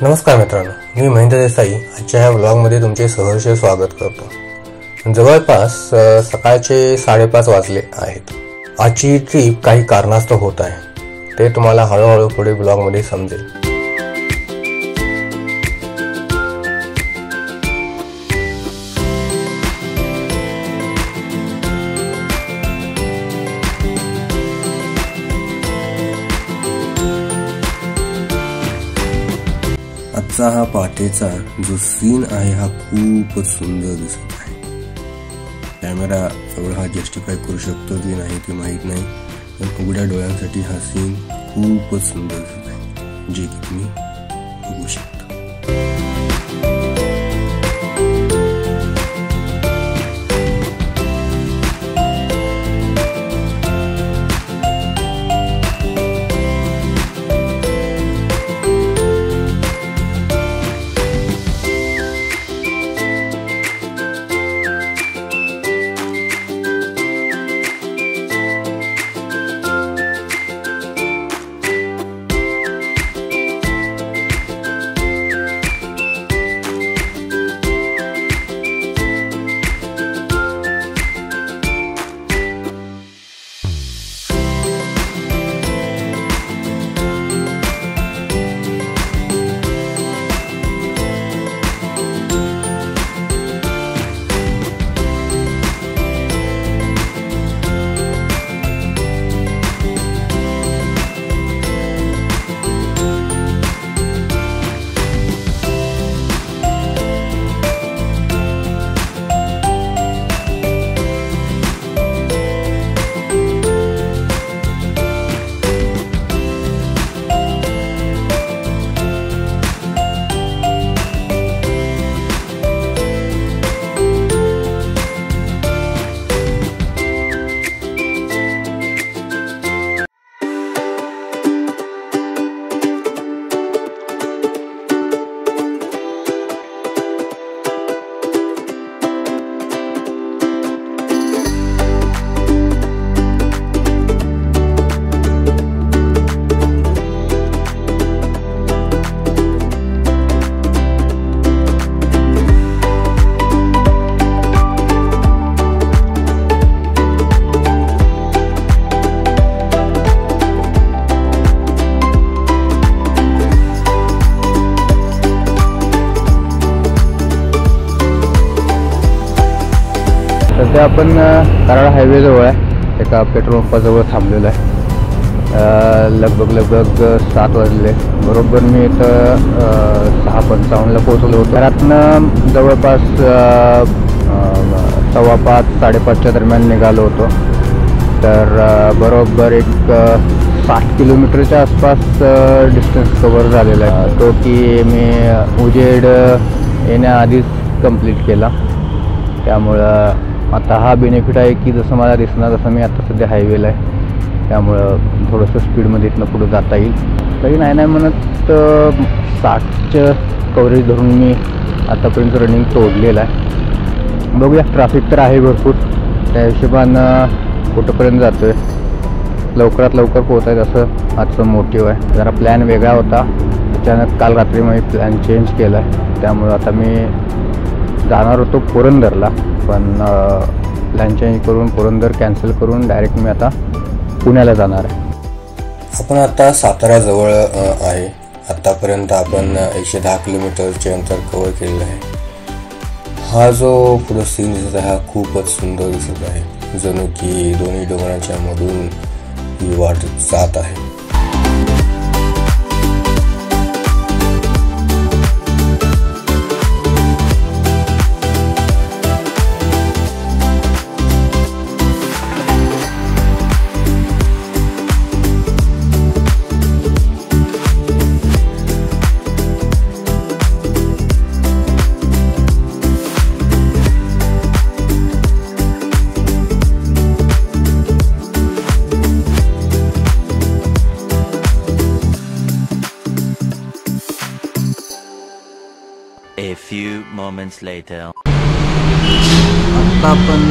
नमस्कार मित्रांनो, मी महेंद्र देसाई आजच्या ह्या व्लॉगमध्ये तुमचे सहर्ष स्वागत करतो। जवळपास सकाळचे 5:30 वाजले आहेत। आजची ट्रिप काही कारणास्तव होत आहे, ते तुम्हाला हळूहळू पुढे व्लॉगमध्ये समजेल। आजचा हा पहाटेचा जो सीन आहे हा खूपच सुंदर दिसत आहे। कॅमेरा एवढा हा जस्टिफाय करू शकतो की नाही ते माहीत नाही, पण उघड्या डोळ्यांसाठी हा सीन खूपच सुंदर दिसत आहे, जे की तुम्ही बघू शकता। सध्या आपण कराड हायवे जवळ आहे, एका पेट्रोल पंपाजवळ थांबलेलो आहे। लगभग 7 वाजले। बरोबर मी इथं 6:55ला पोहोचलो होतो। घरातनं जवळपास 5:15 साडेपाचच्या दरम्यान निघालो होतो। तर बरोबर एक 60 किलोमीटरच्या आसपास डिस्टन्स कव्हर झालेला आहे, तो की मी उजेड येण्याआधीच कंप्लीट केला। त्यामुळं आता हा बेनिफिट आहे की जसं मला दिसणार तसं मी आता सध्या हायवेला आहे, त्यामुळं थोडंसं स्पीडमध्ये इथनं पुढं जाता येईल। तरी नाही म्हणत 60चं कव्हरेज धरून मी आतापर्यंत रनिंग तोडलेलं आहे। बघूया, ट्रॅफिक तर आहे भरपूर, त्या हिशोबानं कुठंपर्यंत जातो आहे। लवकरात लवकर पोहोचायचं असं आजचं मोटिव्ह आहे। जरा प्लॅन वेगळा होता, अचानक काल रात्री मी प्लॅन चेंज केला आहे। त्यामुळं आता मी जाणार होतो पुरंदरला, पण प्लॅन चेंज करून पुरंदर कॅन्सल करून डायरेक्ट मी आता पुण्याला जाणार आहे। आपण आता साताऱ्याजवळ आहे। आतापर्यंत आपण 110 किलोमीटरचे अंतर कव्हर केलेलं आहे। हा जो पुढे सीन दिसत आहे हा खूपच सुंदर दिसत आहे, जणू की दोन्ही डोंगरांच्या मधून ही वाट जात आहे। A few moments later. आता आपण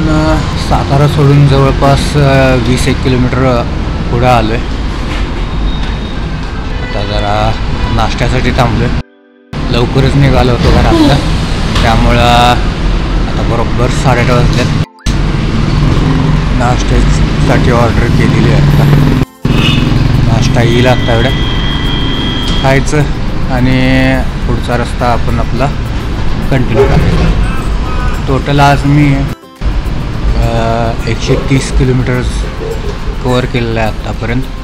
सातारा सोडून जवळपास 20-1 किलोमीटर पुढे आलो आहे। आता जरा नाश्त्यासाठी थांबलो आहे। लवकरच निघालो होतो घरातलं, त्यामुळं आता बरोबर 8:30 वाजल्यात. नाश्त्यासाठी ऑर्डर केलेली आहे. आता नाश्ता येईल आता एवढ्या खायचं आणि पुढचा रस्ता आपण आपला कंटिन्यू करायचा. टोटल आज मी 130 किलोमीटर्स कवर केलेलं आहे आत्तापर्यंत.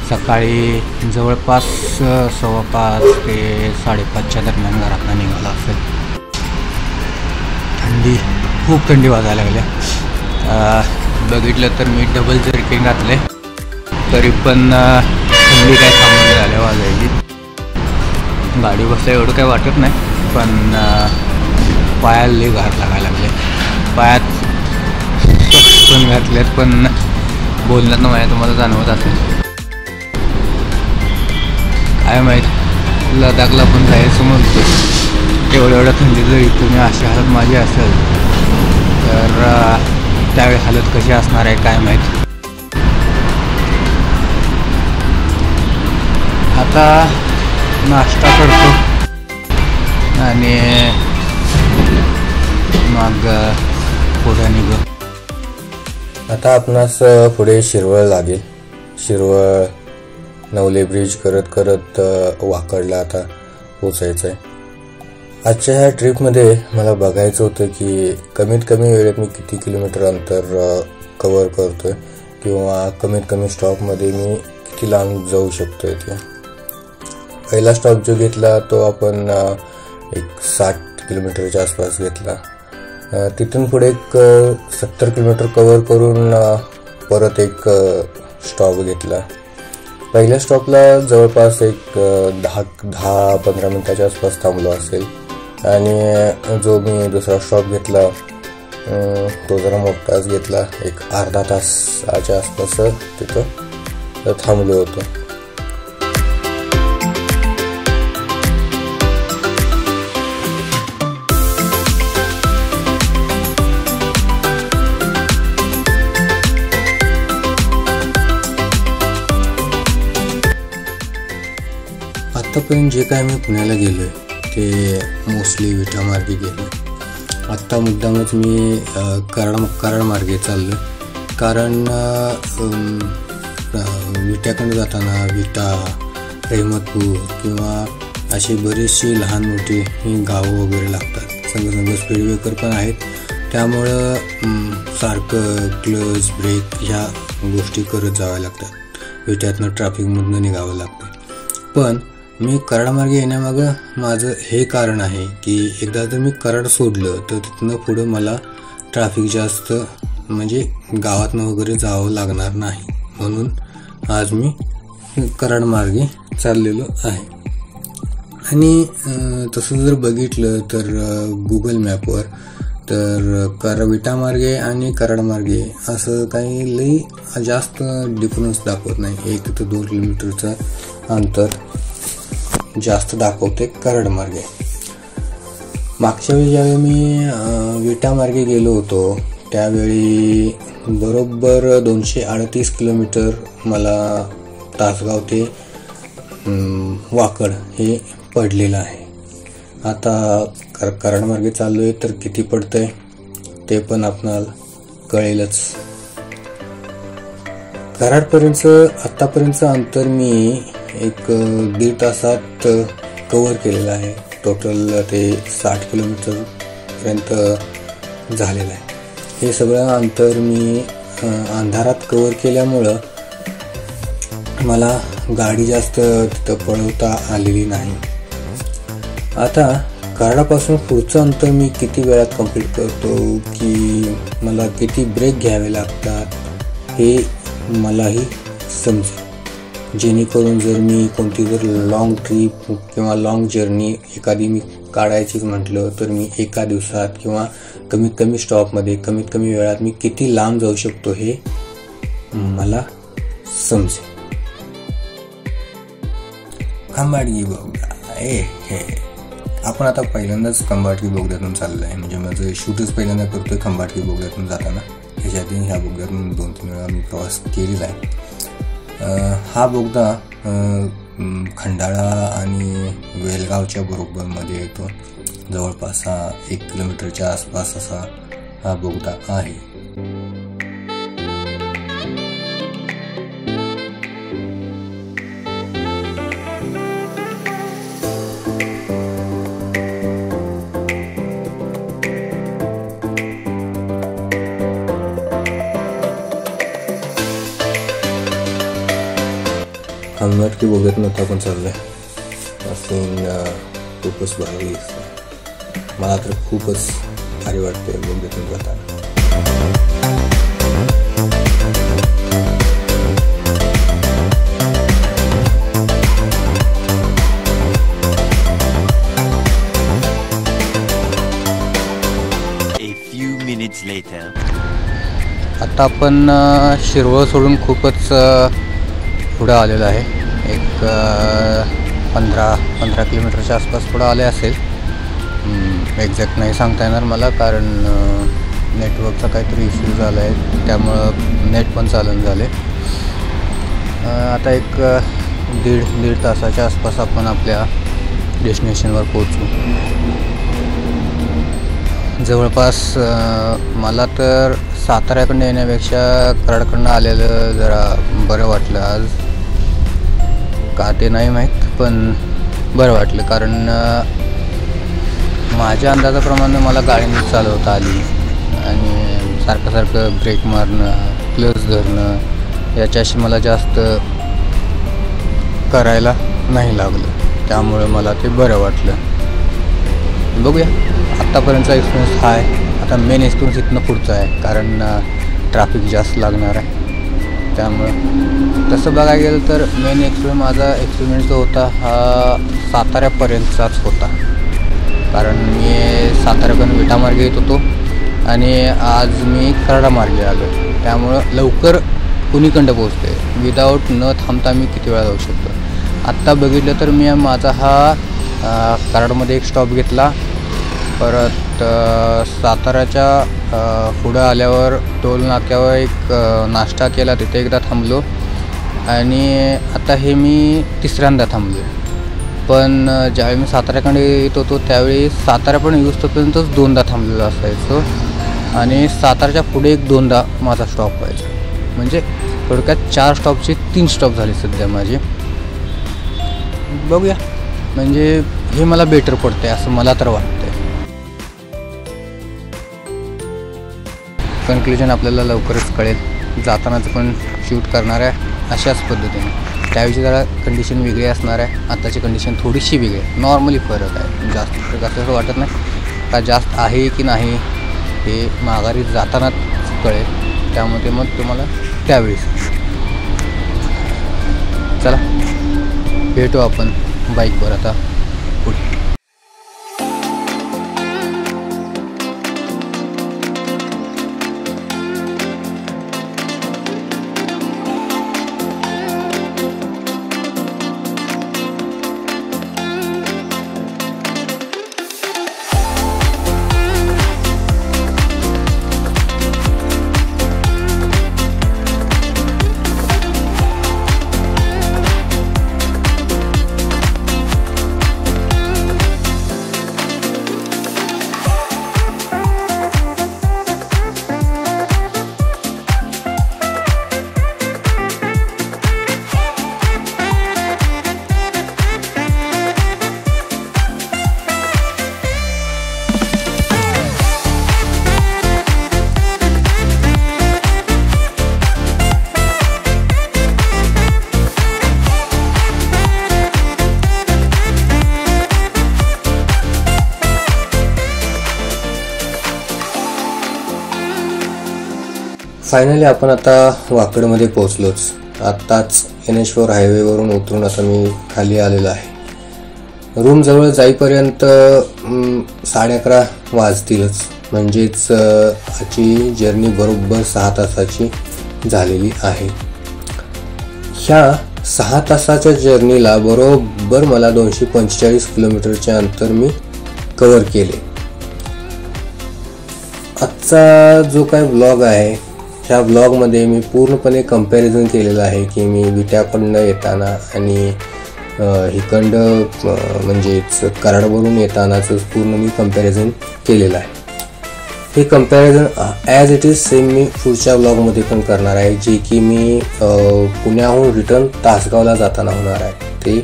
सकाळी जवळपास 5:15 ते 5:30च्या दरम्यान घरातून निघाला असेल. खूप थंडी वाजायला लागल्या. बघितलं तर मी डबल जर्किन घातले तरी पण थंडी काय थांबून झाल्या वाजायची. गाडी बसल्या एवढं काही वाटत नाही, पण पायाला लई घात लागायला लागले. पायात सॉक्स पण घातलेत, पण बोलण्यात माझ्या तुम्हाला जाणवत असेल. काय माहीत, लडाखला पण जायचं म्हणतो. एवढ्या थंडीत जर इथून अशी हालत माझी असेल तर त्यावेळी हालत कशी असणार आहे काय माहीत. आता नाश्ता करतो आणि मग पुढे निघू. आता आपणास पुढे शिरवळ लागेल. शिरवळ नवले ब्रिज करत करत वाकडला आता पोचायचं आहे. आजच्या ह्या ट्रिपमध्ये मला बघायचं होतं की कमीत कमी वेळेत मी किती किलोमीटर अंतर कवर करतोय किंवा कमीत कमी स्टॉपमध्ये मी किती लांब जाऊ शकतोय. ते पहिला स्टॉप जो घेतला तो आपण एक 60 किलोमीटरच्या आसपास घेतला. तिथून पुढे एक 70 किलोमीटर कवर करून परत एक स्टॉप घेतला. पहिल्या स्टॉपला जवळपास एक 10-15 मिनिटाच्या आसपास थांबलो असेल आणि जो मी दुसरा स्टॉप घेतला तो जरा मोठाच घेतला. एक अर्धा तासाच्या आसपास तिथं थांबलो होतो. आत्तापर्यंत जे काय मी पुण्याला गेलो आहे ते मोस्टली विटामार्गे गेलो आहे. आत्ता मुद्दामच मी कराड मार्गे चाललो आहे, कारण विट्याकडे जाताना विटा, रेहमतपूर किंवा अशी बरीचशी लहान मोठी गावं वगैरे लागतात. संग स्पीड ब्रेकर पण आहेत, त्यामुळं सारखं क्लच ब्रेक ह्या गोष्टी करत जाव्या लागतात. विट्यातनं ट्रॅफिकमधनं निघावं लागतं. पण मी कराडमार्गे येण्यामागं माझं हे कारण आहे की एकदा जर मी कराड सोडलं तर तिथनं पुढं मला ट्रॅफिक जास्त म्हणजे गावातनं वगैरे जावं लागणार नाही, म्हणून आज मी कराडमार्गे चाललेलो आहे. आणि तसं जर बघितलं तर गुगल मॅपवर तर विटामार्गे आणि कराडमार्गे असं काही लई जास्त डिफरन्स दाखवत नाही. 1 ते 2 किलोमीटरचं अंतर जास्त दाखवते कराडमार्गे. मागच्या वेळी ज्यावेळी मी विटामार्गे गेलो होतो त्यावेळी बरोबर 238 किलोमीटर मला तासगाव ते वाकड हे पडलेलं आहे. आता कराडमार्गे चाललो आहे तर किती पडतंय ते पण आपणाला कळेलच. कराडपर्यंतचं आत्तापर्यंतचं अंतर मी एक 1.5 तासात कवर केलेलं आहे. टोटल ते 60 किलोमीटरपर्यंत झालेलं आहे. हे सगळं अंतर मी अंधारात कवर केल्यामुळं मला गाडी जास्त तिथं पळवता आलेली नाही. आता कराडापासून पुढचं अंतर मी किती वेळात कंप्लीट करतो की मला किती ब्रेक घ्यावे लागतात हे मलाही समजेल, जेणेकरून जर मी कोणती जर लॉंग ट्रिप किंवा लॉंग जर्नी एखादी मी काढायचीच म्हटलं तर मी एका दिवसात किंवा कमीत कमी स्टॉपमध्ये कमीत कमी वेळात मी किती लांब जाऊ शकतो हे मला समजेल. खंबाटकी बोगदा हे आपण आता पहिल्यांदाच खंबाटकी बोगद्यातून चाललो आहे. म्हणजे माझं शूटच पहिल्यांदा करतोय खंबाटकी बोगद्यातून जाताना. ह्याच्या आधी ह्या बोगद्यातून 2-3 वेळा मी प्रवास केलेला आहे. हा बोगदा खंडाळा आणि वेलगावच्या बरोबरमध्ये येतो. जवळपास 1 किलोमीटरच्या आसपास असा हा बोगदा आहे. की बोगद्यात नव्हता पण चाललंय सीन खूपच भारी दिसतं. मला तर खूपच भारी वाटते बोगद्यातून जाताना. A few minutes later. आता आपण शिरवळ सोडून खूपच पुढं आलेलं आहे. एक 15 किलोमीटरच्या आसपास पुढं आले असेल. एक्झॅक्ट नाही सांगता येणार मला, कारण नेटवर्कचा काहीतरी इश्यू झाला आहे, त्यामुळं नेट पण चालून झाले. आता एक दीड तासाच्या आसपास आपण आपल्या डेस्टिनेशनवर पोहोचू. जवळपास मला तर साताऱ्याकडनं येण्यापेक्षा कराडकडनं आलेलं जरा बरं वाटलं आज. का ते नाही माहीत, पण बरं वाटलं, कारण माझ्या अंदाजाप्रमाणे मला गाडी नीट चालवता आली आणि सारखं ब्रेक मारणं, क्लच धरणं याच्याशी मला जास्त करायला नाही लागलं, त्यामुळे मला ते बरं वाटलं. बघूया, आत्तापर्यंतचा एक्सपिरियन्स हा आहे. आता मेन एक्सपिरियन्स इथनं पुढचा आहे, कारण ट्रॅफिक जास्त लागणार आहे. त्यामुळं तसं बघायला गेलं तर मेन माझा एक्सपिरियन्स जो होता हा साताऱ्यापर्यंतचाच होता, कारण मी साताऱ्याकडून विटामार्गे येत होतो आणि आज मी कराडामार्गे आलो. त्यामुळं लवकर कुणीकडं पोचते, विदाऊट न थांबता मी किती वेळा जाऊ शकतो. आत्ता बघितलं तर मी माझा हा कराडमध्ये एक स्टॉप घेतला, परत साताऱ्याच्या पुढं आल्यावर टोल नाक्यावर एक नाश्ता केला, तिथे एकदा थांबलो आणि आता हे मी तिसऱ्यांदा थांबलो. पण ज्यावेळी मी साताऱ्याकडे येत होतो त्यावेळी सातारा पण येऊस्तोपर्यंतच 2दा थांबलेलो असायचो आणि साताऱ्याच्या पुढे एक 2दा माझा स्टॉप व्हायचा. म्हणजे थोडक्यात 4 स्टॉपचे 3 स्टॉप झाले सध्या माझे. बघूया, म्हणजे हे मला बेटर पडते असं मला तर वाटतं. कन्क्लुजन आपल्याला लवकरच कळेल. जातानाचं पण शूट करणार आहे अशाच पद्धतीने. त्यावेळी जरा कंडिशन वेगळी असणार आहे, आत्ताची कंडिशन थोडीशी वेगळी आहे. नॉर्मली फरक आहे, जास्त फरक असं वाटत नाही. का जास्त आहे की नाही हे माघारी जातानाच कळेल, त्यामुळे मग तुम्हाला त्यावेळी. चला भेटू आपण बाईकवर आता पुढे. फायनली आपण आता वाकडमध्ये पोहोचलोच. आत्ताच NH4 हायवेवरून उतरून आता मी खाली आलेलो आहे. रूमजवळ जाईपर्यंत 11:30 वाजतीलच. म्हणजेच आजची जर्नी बरोबर 6 तासाची झालेली आहे. ह्या 6 तासाच्या जर्नीला बरोबर मला 245 किलोमीटरचे अंतर मी कवर केले. आजचा जो काही ब्लॉग आहे ह्या ब्लॉगमध्ये मी पूर्णपणे कंपॅरिझन केलेलं आहे की मी विट्याकडनं येताना आणि हिकंड म्हणजेच कराडवरून येतानाचं पूर्ण मी कंपॅरिझन केलेलं आहे. हे comparison as it is same मी पुढच्या व्लॉगमध्ये पण करणार आहे, जे की मी पुण्याहून रिटर्न तासगावला जाताना होणार आहे, ते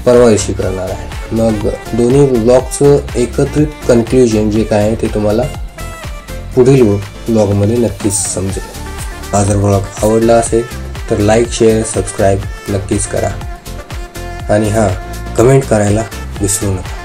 परवा दिवशी करणार आहे. मग दोन्ही व्लॉगचं एकत्रित कन्क्ल्युजन जे काय आहे ते तुम्हाला पुढील व्लॉगमध्ये नक्कीच समजेल. हा जर व्लॉग आवडला असेल तर लाईक, शेअर, सबस्क्राईब नक्कीच करा आणि हां, कमेंट करायला विसरू नका.